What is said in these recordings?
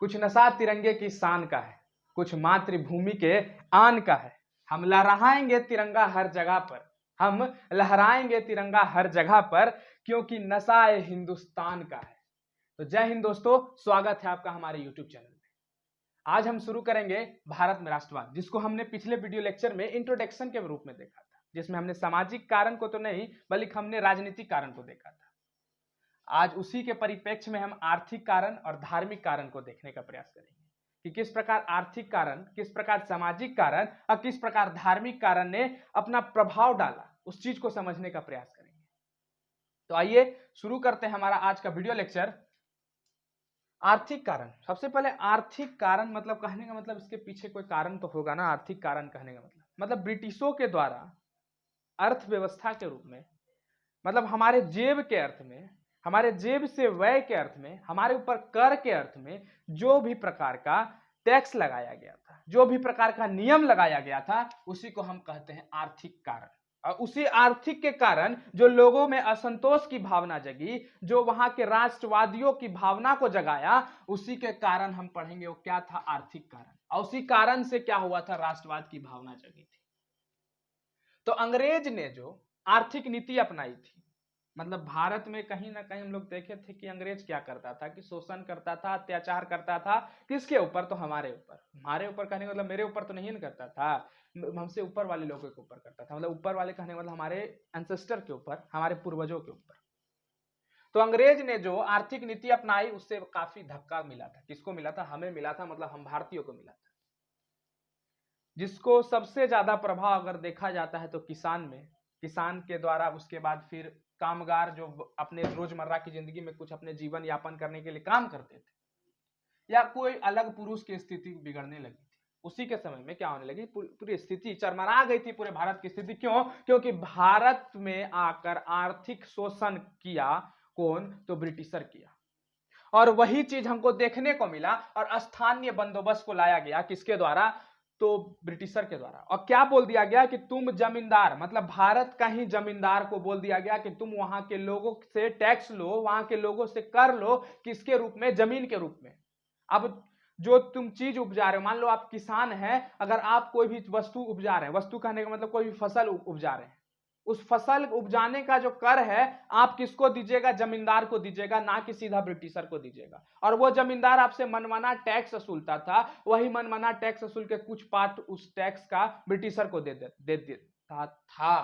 कुछ नशा तिरंगे की शान का है, कुछ मातृभूमि के आन का है। हम लहराएंगे तिरंगा हर जगह पर, हम लहराएंगे तिरंगा हर जगह पर, क्योंकि नशा हिंदुस्तान का है। तो जय हिंद दोस्तों, स्वागत है आपका हमारे यूट्यूब चैनल में। आज हम शुरू करेंगे भारत में राष्ट्रवाद, जिसको हमने पिछले वीडियो लेक्चर में इंट्रोडक्शन के रूप में देखा था, जिसमें हमने सामाजिक कारण को तो नहीं बल्कि हमने राजनीतिक कारण को देखा था। आज उसी के परिप्रेक्ष्य में हम आर्थिक कारण और धार्मिक कारण को देखने का प्रयास करेंगे कि किस प्रकार आर्थिक कारण, किस प्रकार सामाजिक कारण और किस प्रकार धार्मिक कारण ने अपना प्रभाव डाला, उस चीज को समझने का प्रयास करेंगे। तो आइए शुरू करते हैं हमारा आज का वीडियो लेक्चर। आर्थिक कारण, सबसे पहले आर्थिक कारण मतलब कहने का मतलब इसके पीछे कोई कारण तो होगा ना। आर्थिक कारण कहने का मतलब ब्रिटिशों के द्वारा अर्थव्यवस्था के रूप में, मतलब हमारे जेब के अर्थ में, हमारे जेब से व्यय के अर्थ में, हमारे ऊपर कर के अर्थ में जो भी प्रकार का टैक्स लगाया गया था, जो भी प्रकार का नियम लगाया गया था, उसी को हम कहते हैं आर्थिक कारण। और उसी आर्थिक के कारण जो लोगों में असंतोष की भावना जगी, जो वहां के राष्ट्रवादियों की भावना को जगाया, उसी के कारण हम पढ़ेंगे वो क्या था, आर्थिक कारण। और उसी कारण से क्या हुआ था, राष्ट्रवाद की भावना जगी थी। तो अंग्रेज ने जो आर्थिक नीति अपनाई थी, मतलब भारत में कहीं ना कहीं हम लोग देखे थे कि अंग्रेज क्या करता था कि शोषण करता था, अत्याचार करता था। किसके ऊपर? तो हमारे ऊपर। हमारे ऊपर कहने का मतलब मेरे ऊपर तो नहीं करता था, हमसे ऊपर वाले लोगों के ऊपर करता था। मतलब ऊपर वाले कहने का मतलब हमारे एंसेस्टर के ऊपर, हमारे पूर्वजों के ऊपर। तो अंग्रेज ने जो आर्थिक नीति अपनाई उससे काफी धक्का मिला था। किसको मिला था? हमें मिला था, मतलब हम भारतीयों को मिला था। जिसको सबसे ज्यादा प्रभाव अगर देखा जाता है तो किसान में, किसान के द्वारा, उसके बाद फिर कामगार जो अपने रोजमर्रा की जिंदगी में कुछ अपने जीवन यापन करने के लिए काम करते थे, या कोई अलग पुरुष की स्थिति बिगड़ने लगी थी, उसी के समय में क्या होने लगी, पूरी स्थिति चरमरा गई थी, पूरे भारत की स्थिति। क्यों? क्योंकि भारत में आकर आर्थिक शोषण किया कौन? तो ब्रिटिशर किया। और वही चीज हमको देखने को मिला और स्थानीय बंदोबस्त को लाया गया। किसके द्वारा? तो ब्रिटिशर के द्वारा। और क्या बोल दिया गया कि तुम जमींदार, मतलब भारत का ही जमींदार को बोल दिया गया कि तुम वहां के लोगों से टैक्स लो, वहां के लोगों से कर लो। किसके रूप में? जमीन के रूप में। अब जो तुम चीज उपजा रहे हो, मान लो आप किसान हैं, अगर आप कोई भी वस्तु उपजा रहे हैं, वस्तु कहने का मतलब कोई भी फसल उपजा रहे हैं, उस फसल उपजाने का जो कर है आप किसको दीजिएगा? जमींदार को दीजिएगा, ना कि सीधा ब्रिटिशर को दीजिएगा। और वो जमींदार आपसे मनमाना टैक्स वसूलता था, वही मनमाना टैक्स वसूल के कुछ पार्ट उस टैक्स का ब्रिटिशर को दे देता था।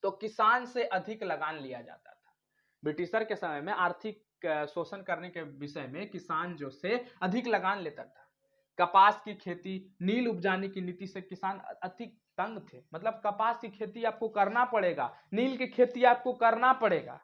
तो किसान से अधिक लगान लिया जाता था। ब्रिटिशर के समय में आर्थिक शोषण करने के विषय में किसान जो से अधिक लगान लेता था। कपास की खेती, नील उपजाने की नीति से किसान अधिक तंग थे। मतलब कपास की खेती आपको करना पड़ेगा, नील की खेती आपको करना पड़ेगा।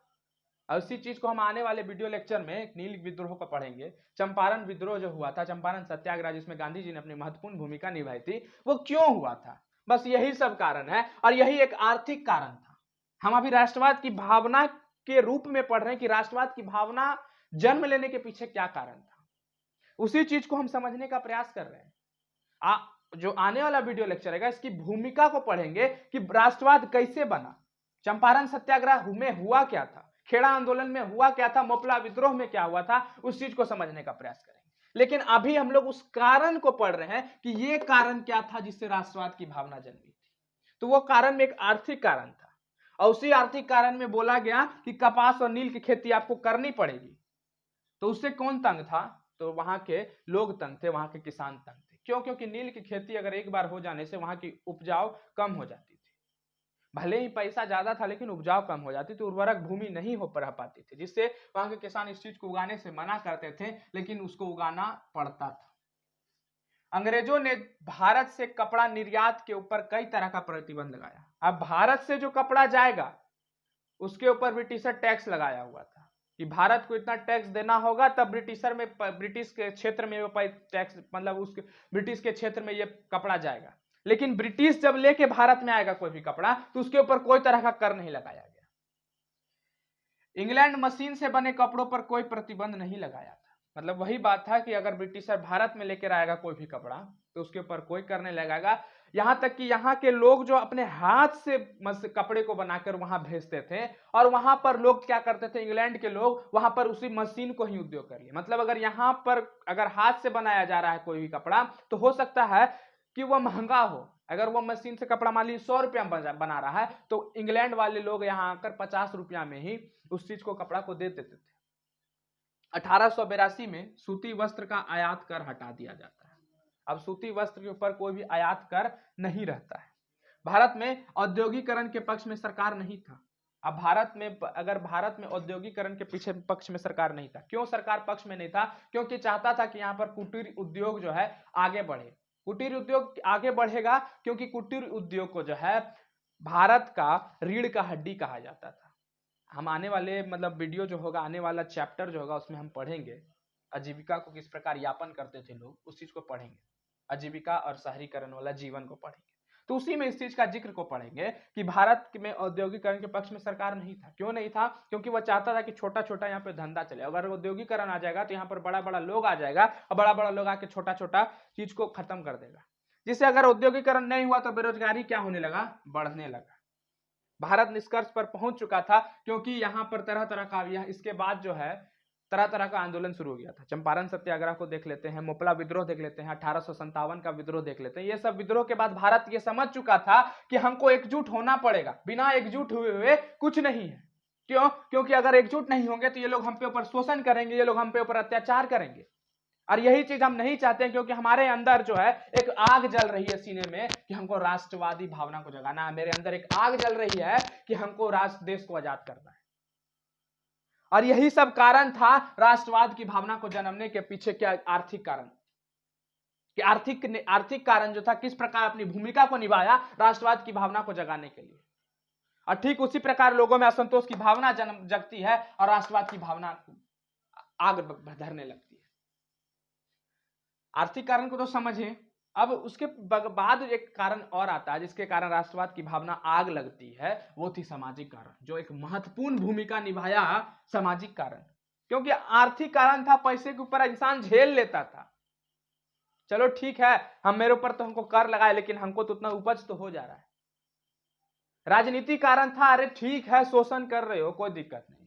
और इसी चीज को हम आने वाले वीडियो लेक्चर में नील विद्रोह को पढ़ेंगे। चंपारण विद्रोह जो हुआ था, चंपारण सत्याग्रह, जिसमें गांधी जी ने अपनी महत्वपूर्ण भूमिका निभाई थी, वो क्यों हुआ था? बस यही सब कारण है, और यही एक आर्थिक कारण था। हम अभी राष्ट्रवाद की भावना के रूप में पढ़ रहे हैं कि राष्ट्रवाद की भावना जन्म लेने के पीछे क्या कारण था, उसी चीज को हम समझने का प्रयास कर रहे हैं। जो आने वाला वीडियो लेक्चर है इसकी भूमिका को पढ़ेंगे कि राष्ट्रवाद कैसे बना, चंपारण सत्याग्रह में हुआ क्या था, खेड़ा आंदोलन में हुआ क्या था, मोपला विद्रोह में क्या हुआ था, उस चीज को समझने का प्रयास करेंगे। लेकिन अभी हम लोग उस कारण को पढ़ रहे हैं कि ये कारण क्या था जिससे राष्ट्रवाद की भावना जन्मी थी। तो वो कारण में एक आर्थिक कारण था, और उसी आर्थिक कारण में बोला गया कि कपास और नील की खेती आपको करनी पड़ेगी। तो उससे कौन तंग था? तो वहां के लोग तंग थे, वहां के किसान तंग थे। क्यों? क्योंकि नील की खेती अगर एक बार हो जाने से वहां की उपजाऊ कम हो जाती थी। भले ही पैसा ज्यादा था लेकिन उपजाऊ कम हो जाती थी, उर्वरक भूमि नहीं हो रह पाती थी, जिससे वहां के किसान इस चीज को उगाने से मना करते थे, लेकिन उसको उगाना पड़ता था। अंग्रेजों ने भारत से कपड़ा निर्यात के ऊपर कई तरह का प्रतिबंध लगाया। अब भारत से जो कपड़ा जाएगा उसके ऊपर ब्रिटिशर टैक्स लगाया हुआ था कि भारत को इतना टैक्स देना होगा, तब ब्रिटिशर में, ब्रिटिश के क्षेत्र में वो टैक्स, मतलब उस ब्रिटिश के क्षेत्र में ये कपड़ा जाएगा। लेकिन ब्रिटिश जब लेके भारत में आएगा कोई भी कपड़ा, तो उसके ऊपर कोई तरह का कर नहीं लगाया गया। इंग्लैंड मशीन से बने कपड़ों पर कोई प्रतिबंध नहीं लगाया था। मतलब वही बात था कि अगर ब्रिटिशर भारत में लेकर आएगा कोई भी कपड़ा तो उसके ऊपर कोई कर नहीं लगाएगा। यहाँ तक कि यहाँ के लोग जो अपने हाथ से कपड़े को बनाकर वहां भेजते थे, और वहां पर लोग क्या करते थे, इंग्लैंड के लोग वहां पर उसी मशीन को ही उद्योग कर लिए। मतलब अगर यहाँ पर अगर हाथ से बनाया जा रहा है कोई भी कपड़ा, तो हो सकता है कि वह महंगा हो। अगर वो मशीन से कपड़ा मान लीजिए 100 रुपया बना रहा है, तो इंग्लैंड वाले लोग यहाँ आकर 50 रुपया में ही उस चीज को, कपड़ा को दे देते थे। 1882 में सूती वस्त्र का आयात कर हटा दिया जाता है। अब सूती वस्त्र के ऊपर कोई भी आयात कर नहीं रहता है। भारत में औद्योगिकरण के पक्ष में सरकार नहीं था। अब भारत में, अगर भारत में औद्योगिकरण के पीछे पक्ष में सरकार नहीं था, क्यों सरकार पक्ष में नहीं था? क्योंकि चाहता था कि यहाँ पर कुटीर उद्योग जो है आगे बढ़े। कुटीर उद्योग आगे बढ़ेगा क्योंकि कुटीर उद्योग को जो है भारत का रीढ़ का हड्डी कहा जाता था। हम आने वाले मतलब वीडियो जो होगा, आने वाला चैप्टर जो होगा, उसमें हम पढ़ेंगे आजीविका को किस प्रकार यापन करते थे लोग, उस चीज को पढ़ेंगे। आजीविका और शहरीकरण वाला जीवन को पढ़ेंगे, तो उसी में इस चीज का जिक्र को पढ़ेंगे कि भारत में औद्योगिकरण के पक्ष में सरकार नहीं था। क्यों नहीं था? क्योंकि वह चाहता था कि छोटा छोटा यहाँ पे धंधा चले। अगर औद्योगिकरण आ जाएगा तो यहाँ पर बड़ा बड़ा लोग आ जाएगा, और बड़ा बड़ा लोग आके छोटा छोटा चीज को खत्म कर देगा। जिससे अगर औद्योगिकरण नहीं हुआ तो बेरोजगारी क्या होने लगा? बढ़ने लगा। भारत निष्कर्ष पर पहुंच चुका था, क्योंकि यहाँ पर तरह तरह का, इसके बाद जो है तरह तरह का आंदोलन शुरू हो गया था। चंपारण सत्याग्रह को देख लेते हैं, मोपला विद्रोह देख लेते हैं, 1857 का विद्रोह देख लेते हैं। ये सब विद्रोह के बाद भारत ये समझ चुका था कि हमको एकजुट होना पड़ेगा, बिना एकजुट हुए कुछ नहीं है। क्यों? क्योंकि अगर एकजुट नहीं होंगे तो ये लोग हम पे ऊपर शोषण करेंगे, ये लोग हम पे ऊपर अत्याचार करेंगे, और यही चीज हम नहीं चाहते हैं। क्योंकि हमारे अंदर जो है एक आग जल रही है सीने में कि हमको राष्ट्रवादी भावना को जगाना है। मेरे अंदर एक आग जल रही है कि हमको राष्ट्र, देश को आजाद करना है। और यही सब कारण था राष्ट्रवाद की भावना को जन्मने के पीछे। क्या? आर्थिक कारण, कि आर्थिक कारण जो था, किस प्रकार अपनी भूमिका को निभाया राष्ट्रवाद की भावना को जगाने के लिए। और ठीक उसी प्रकार लोगों में असंतोष की भावना जगती है और राष्ट्रवाद की भावना आग धरने लगती है। आर्थिक कारण को तो समझे। अब उसके बाद एक कारण और आता है जिसके कारण राष्ट्रवाद की भावना आग लगती है, वो थी सामाजिक कारण, जो एक महत्वपूर्ण भूमिका निभाया सामाजिक कारण। क्योंकि आर्थिक कारण था, पैसे के ऊपर इंसान झेल लेता था। चलो ठीक है, हम मेरे ऊपर तो हमको कर लगाए, लेकिन हमको तो उतना उपज तो हो जा रहा है। राजनीतिक कारण था, अरे ठीक है शोषण कर रहे हो, कोई दिक्कत नहीं,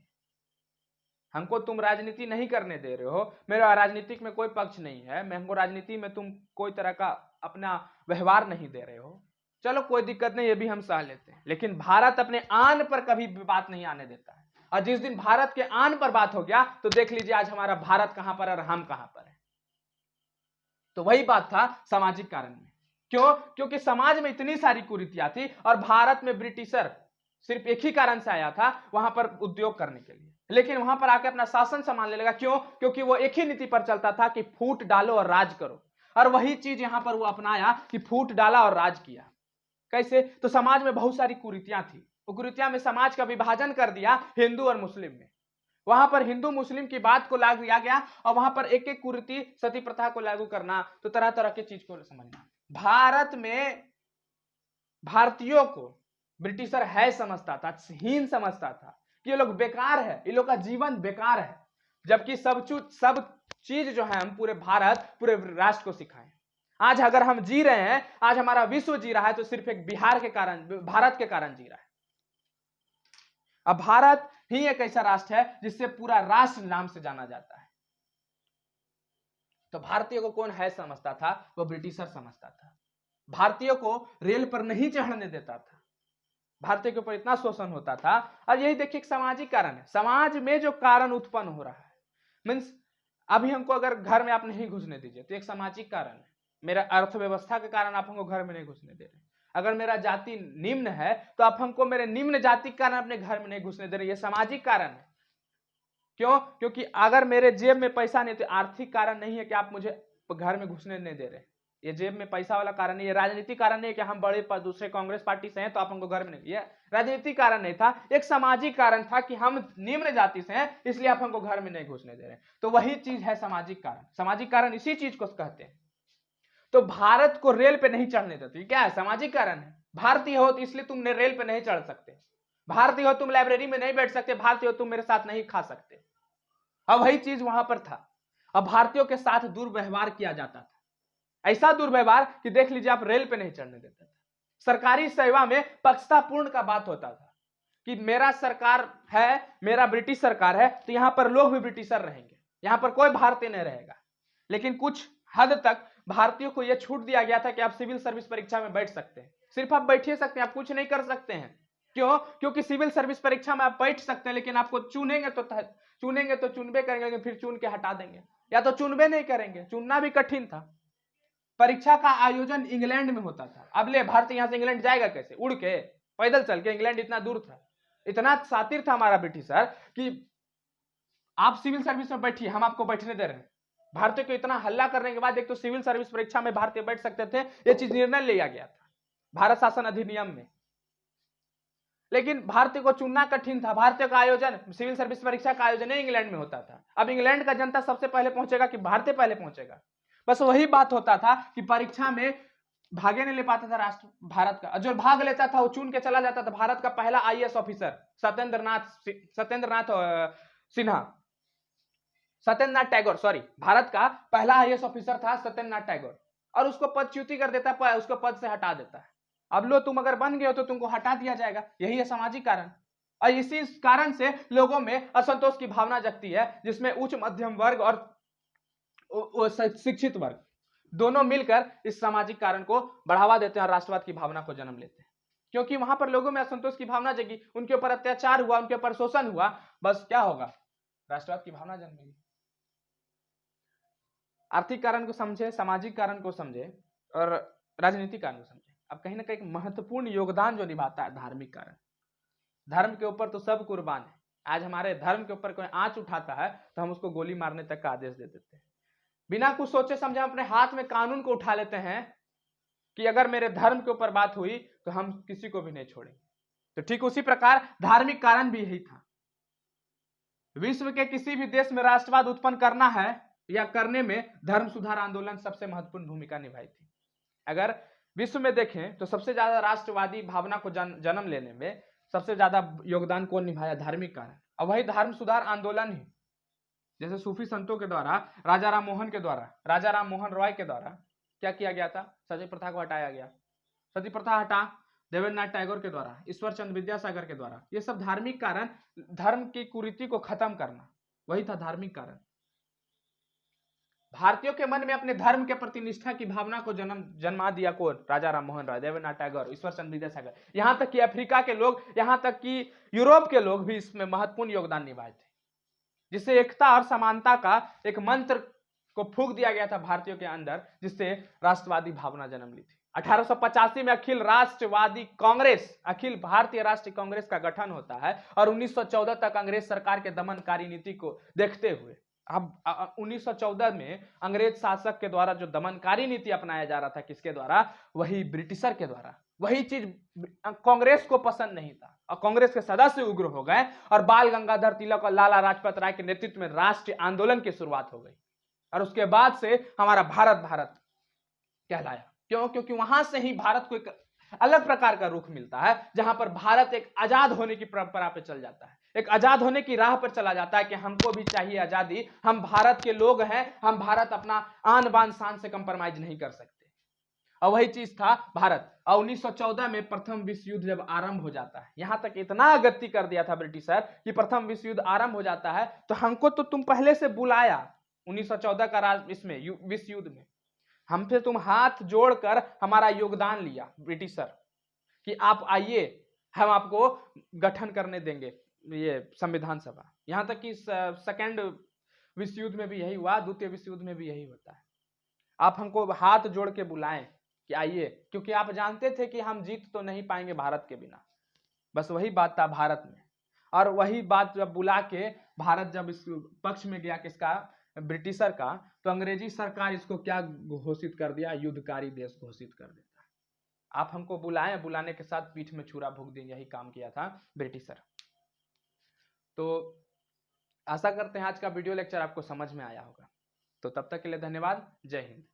हमको तुम राजनीति नहीं करने दे रहे हो, मेरा राजनीतिक में कोई पक्ष नहीं है, मैं हमको राजनीति में तुम कोई तरह का अपना व्यवहार नहीं दे रहे हो, चलो कोई दिक्कत नहीं, ये भी हम सह लेते हैं। लेकिन भारत अपने आन पर कभी भी बात नहीं आने देता है, और जिस दिन भारत के आन पर बात हो गया तो देख लीजिए आज हमारा भारत कहां पर है और हम कहां पर है। तो वही बात था सामाजिक कारण में। क्यों? क्योंकि समाज में इतनी सारी कुरीतियां थी, और भारत में ब्रिटिशर सिर्फ एक ही कारण से आया था, वहां पर उद्योग करने के लिए, लेकिन वहां पर आके अपना शासन संभालने लगा। क्यों? क्योंकि वो एक ही नीति पर चलता था कि फूट डालो और राज करो, और वही चीज यहां पर वो अपनाया कि फूट डाला और राज किया। कैसे? तो समाज में बहुत सारी कुरीतियां थी, वो कुरीतियां में समाज का विभाजन कर दिया हिंदू और मुस्लिम में। वहां पर हिंदू मुस्लिम की बात को लागू किया गया, और वहां पर एक एक कुरीति, सती प्रथा को लागू करना, तो तरह तरह की चीज को समझना। भारत में भारतीयों को ब्रिटिशर है समझता था, हीन समझता था कि ये लोग बेकार है, ये लोग का जीवन बेकार है, जबकि सब चीज जो है हम पूरे भारत, पूरे राष्ट्र को सिखाएं। आज अगर हम जी रहे हैं, आज हमारा विश्व जी रहा है, तो सिर्फ एक बिहार के कारण, भारत के कारण जी रहा है। अब भारत ही एक ऐसा राष्ट्र है जिससे पूरा राष्ट्र नाम से जाना जाता है। तो भारतीय को कौन है समझता था? वो ब्रिटिशर समझता था। भारतीयों को रेल पर नहीं चढ़ने देता था, भारतीय के ऊपर इतना शोषण होता था। अब यही देखिए एक सामाजिक कारण है, समाज में जो कारण उत्पन्न हो रहा है, मीन्स अभी हमको अगर घर में आप नहीं घुसने दीजिए तो एक सामाजिक कारण है। मेरा अर्थव्यवस्था के कारण आप हमको घर में नहीं घुसने दे रहे। अगर मेरा जाति निम्न है तो आप हमको मेरे निम्न जाति के कारण अपने घर में नहीं घुसने दे रहे, ये सामाजिक कारण है। क्यों? क्योंकि अगर मेरे जेब में पैसा नहीं, तो आर्थिक कारण नहीं है कि आप मुझे घर में घुसने नहीं दे रहे, ये जेब में पैसा वाला कारण नहीं है। राजनीतिक कारण नहीं है कि हम बड़े दूसरे कांग्रेस पार्टी से हैं तो आप हमको घर में नहीं, ये राजनीतिक कारण नहीं था, एक सामाजिक कारण था कि हम निम्न जाति से हैं इसलिए आप हमको घर में नहीं घुसने दे रहे। तो वही चीज है सामाजिक कारण। सामाजिक कारण इसी चीज को कहते हैं। तो भारत को रेल पे नहीं चढ़ने देते, क्या है? सामाजिक कारण है। भारतीय हो तो इसलिए तुम रेल पे नहीं चढ़ सकते, भारतीय हो तुम लाइब्रेरी में नहीं बैठ सकते, भारतीय हो तुम मेरे साथ नहीं खा सकते। अब वही चीज वहां पर था। अब भारतीयों के साथ दुर्व्यवहार किया जाता था, ऐसा दुर्व्यवहार कि देख लीजिए आप रेल पे नहीं चढ़ने देते थे। सरकारी सेवा में पक्षतापूर्ण का बात होता था कि मेरा सरकार है, मेरा ब्रिटिश सरकार है, तो यहां पर लोग भी ब्रिटिशर रहेंगे, यहां पर कोई भारतीय नहीं रहेगा। लेकिन कुछ हद तक भारतीयों को यह छूट दिया गया था कि आप सिविल सर्विस परीक्षा में बैठ सकते हैं। सिर्फ आप बैठ ही सकते हैं, आप कुछ नहीं कर सकते हैं। क्यों? क्योंकि सिविल सर्विस परीक्षा में आप बैठ सकते हैं, लेकिन आपको चुनेंगे तो चुनबे करेंगे, लेकिन फिर चुन के हटा देंगे, या तो चुनबे नहीं करेंगे। चुनना भी कठिन था। परीक्षा का आयोजन इंग्लैंड में होता था। अब ले भारत यहां से इंग्लैंड जाएगा कैसे? उड़ के, पैदल चल के? इंग्लैंड इतना दूर था। इतना शातिर था हमारा ब्रिटिशर कि आप सिविल सर्विस में बैठिए, हम आपको बैठने दे रहे हैं। भारतीय को इतना हल्ला करने के बाद एक तो सिविल सर्विस परीक्षा में भारतीय बैठ सकते थे, यह चीज निर्णय लिया गया था भारत शासन अधिनियम में। लेकिन भारतीय को चुनना कठिन था। भारतीय का आयोजन, सिविल सर्विस परीक्षा का आयोजन इंग्लैंड में होता था। अब इंग्लैंड का जनता सबसे पहले पहुंचेगा कि भारतीय पहले पहुंचेगा? बस वही बात होता था कि परीक्षा में भागे नहीं ले पाता था राष्ट्र भारत का। जो भाग लेता था वो चुन के चला जाता था। भारत का पहला IAS officer Satyendranath Tagore, sorry, Bharat का पहला आईएएस ऑफिसर था सत्येंद्रनाथ टैगोर, और उसको पदच्युति कर देता है, उसको पद से हटा देता है। अब लो, तुम अगर बन गए हो तो तुमको हटा दिया जाएगा। यही है सामाजिक कारण। और इसी कारण से लोगों में असंतोष की भावना जगती है, जिसमें उच्च मध्यम वर्ग और शिक्षित वर्ग दोनों मिलकर इस सामाजिक कारण को बढ़ावा देते हैं और राष्ट्रवाद की भावना को जन्म लेते हैं। क्योंकि वहां पर लोगों में असंतोष की भावना जगी, उनके ऊपर अत्याचार हुआ, उनके ऊपर शोषण हुआ, बस क्या होगा? राष्ट्रवाद की भावना जन्मेगी। आर्थिक कारण को समझे, सामाजिक कारण को समझे और राजनीतिक कारण को समझे। अब कहीं ना कहीं महत्वपूर्ण योगदान जो निभाता है धार्मिक कारण। धर्म के ऊपर तो सब कुर्बान है। आज हमारे धर्म के ऊपर कोई आंच उठाता है तो हम उसको गोली मारने तक का आदेश दे देते हैं। बिना कुछ सोचे समझे अपने हाथ में कानून को उठा लेते हैं कि अगर मेरे धर्म के ऊपर बात हुई तो हम किसी को भी नहीं छोड़ेंगे। तो ठीक उसी प्रकार धार्मिक कारण भी यही था। विश्व के किसी भी देश में राष्ट्रवाद उत्पन्न करना है या करने में धर्म सुधार आंदोलन सबसे महत्वपूर्ण भूमिका निभाई थी। अगर विश्व में देखें तो सबसे ज्यादा राष्ट्रवादी भावना को जन्म लेने में सबसे ज्यादा योगदान कौन निभाया? धार्मिक कारण। और वही धर्म सुधार आंदोलन ही, जैसे सूफी संतों के द्वारा, राजा राम मोहन रॉय के द्वारा क्या किया गया था? सती प्रथा को हटाया गया। सती प्रथा हटा देवेंद्रनाथ टैगोर के द्वारा, ईश्वर चंद्र विद्यासागर के द्वारा। ये सब धार्मिक कारण, धर्म की कुरीति को खत्म करना, वही था धार्मिक कारण। भारतीयों के मन में अपने धर्म के प्रति निष्ठा की भावना को जन्मा दिया कौन? राजा राम मोहन राय, देवेंद्रनाथ टैगोर, ईश्वर चंद्र विद्यासागर। यहां तक कि अफ्रीका के लोग, यहां तक कि यूरोप के लोग भी इसमें महत्वपूर्ण योगदान निभाए थे, जिससे एकता और समानता का एक मंत्र को फूंक दिया गया था भारतीयों के अंदर, जिससे राष्ट्रवादी भावना जन्म ली थी। 1885 में अखिल भारतीय राष्ट्रीय कांग्रेस का गठन होता है और 1914 तक अंग्रेज सरकार के दमनकारी नीति को देखते हुए, अब 1914 में अंग्रेज शासक के द्वारा जो दमनकारी नीति अपनाया जा रहा था, किसके द्वारा? वही ब्रिटिशर के द्वारा। वही चीज कांग्रेस को पसंद नहीं था और कांग्रेस के सदस्य उग्र हो गए और बाल गंगाधर तिलक और लाला लाजपत राय के नेतृत्व में राष्ट्रीय आंदोलन की शुरुआत हो गई। और उसके बाद से हमारा भारत कहलाया। क्यों? क्योंकि वहां से ही भारत को एक अलग प्रकार का रुख मिलता है, जहां पर भारत एक आजाद होने की परंपरा पे चल जाता है, एक आजाद होने की राह पर चला जाता है कि हमको भी चाहिए आजादी, हम भारत के लोग हैं, हम भारत अपना आन बान शान से कंप्रोमाइज नहीं कर सकते। और वही चीज था भारत। और 1914 में प्रथम विश्व युद्ध जब आरंभ हो जाता है, यहां तक इतना गति कर दिया था ब्रिटिशर कि प्रथम विश्व युद्ध आरंभ हो जाता है तो हमको तो तुम पहले से बुलाया 1914 का इसमें विश्व युद्ध में, हमसे तुम हाथ जोड़कर हमारा योगदान लिया ब्रिटिशर कि आप आइए, हम आपको गठन करने देंगे ये संविधान सभा। यहां तक कि सेकेंड विश्व युद्ध में भी यही हुआ, द्वितीय विश्व युद्ध में भी यही होता है। आप हमको हाथ जोड़ के बुलाएं कि आइए, क्योंकि आप जानते थे कि हम जीत तो नहीं पाएंगे भारत के बिना। बस वही बात था भारत में। और वही बात जब बुला के भारत जब इस पक्ष में गया किसका? ब्रिटिशर का, तो अंग्रेजी सरकार इसको क्या घोषित कर दिया? युद्धकारी देश घोषित कर देता है। आप हमको बुलाएं, बुलाने के साथ पीठ में छुरा भोंक दें, यही काम किया था ब्रिटिशर। तो आशा करते हैं आज का वीडियो लेक्चर आपको समझ में आया होगा। तो तब तक के लिए धन्यवाद। जय हिंद।